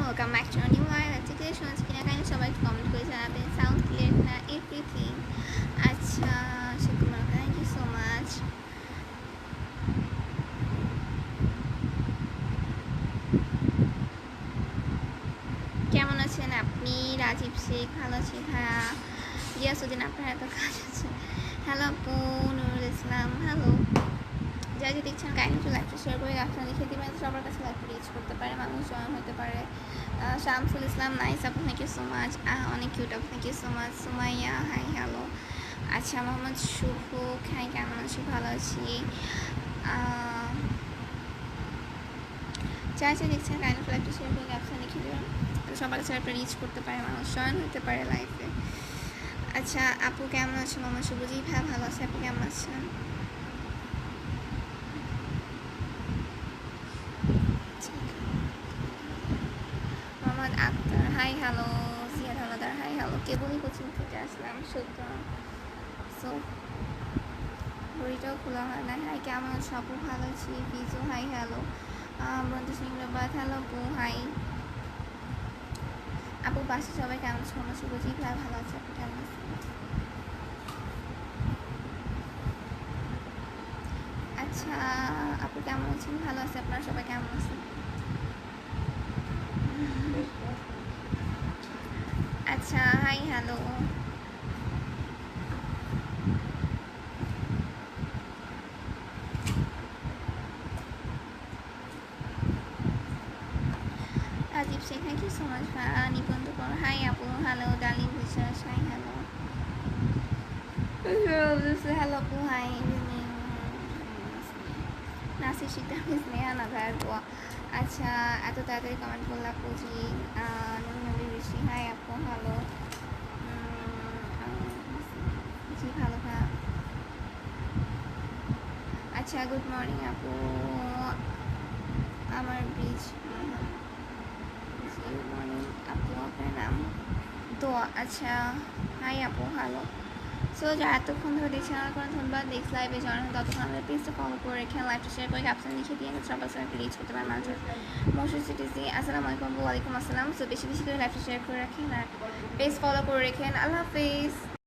Welcome back to new live. থেকে শুনছি কিনা কাইন্ড সবাই কমেন্ট করে জানাবেন সাউন্ড ক্লিয়ার না এভরিথিং। আচ্ছা শুক্রবার, থ্যাংক ইউ সো মাচ। কেমন আছেন আপনি? রাজীব শেখ ভালো আছি। হ্যাঁ গিয়াসুদ্দিন, আপনার এত কাজ আছে। হ্যালো আপু নুরুল ইসলাম, হ্যালো। যা যে দেখছেন কাইন্ড একটু লাইভটা শেয়ার করে আপনারা লিখে দেবেন, সবার কাছে লাইভটা রিচ করতে পারে, মানুষ জয়েন হতে পারে। শামসুল ইসলাম নাইস আপু, থ্যাংক ইউ সো মাচ। অনেক কিউট আপু, thank you so much. Sumaiya hi hello. আচ্ছা মোহাম্মদ শুভ, হ্যাঁ কেমন আছি? ভালো আছি। যা যা দেখছেন কাইন্ড অফ লাইভটা শেয়ার করে আপনারা লিখে দেবেন, সবার কাছে লাইভটা রিচ করতে পারে, মানুষ জয়েন হতে পারে লাইফে। আচ্ছা আপু কেমন আছেন? মোহাম্মদ শুভজি হ্যাঁ ভালো আছে, আপনি কেমন আছেন? Mohammad Akter hi hello. Ziad Haladar hi hello. কেবলই কোচিং থেকে আসলাম সত্য, সো বইটাও খোলা হয় না। হাই কেমন আছো আপু? ভালো আছি। পিজু হাই হ্যালো। বন্ধু সিংহবাদ হ্যালো আপু হাই। আপু বাসে সবাই কেমন আছো? মোহাম্মদ শুভজি ভাই ভালো আছে, আপনি কেমন আছেন? আচ্ছা আপু কেমন আছেন? ভালো আছে, আপনারা সবাই কেমন আছেন? আচ্ছা hi hello. Rajib Sheikh thank you so much. নিবন্ধ কর হাই আপু hello. Dalim Biswas hi hello. Hello আপু হাই। নাসির শিকদার স্নেহা নাগার দোয়া। আচ্ছা এত তাড়াতাড়ি কমেন্ট করলে আপু জি। নবী ঋষি হাই আপু হ্যালো। জি ভালো হ্যাঁ। আচ্ছা গুড মর্নিং আপু। আমার ব্রিজ জি গুড মর্নিং আপু, আপনার নাম? তো আচ্ছা হাই আপু হ্যালো। সো যারা এতক্ষণ ধরে দেখছেন আমার কোনো ধন্যবাদ। নেক্সট লাইভে জানান, ততক্ষণ আমাদের পেজটা ফলো করে রেখে লাইভটা শেয়ার করে ক্যাপশন লিখে দিয়ে সবার সাথে রিচ করতে পারেন মানুষের মশুর সিটিসি। আসসালামু আলাইকুম। ওয়ালাইকুম আসসালাম। সো বেশি বেশি করে লাইভটা শেয়ার করে রাখেন আর পেজ ফলো করে রেখেন। আল্লাহ হাফিজ।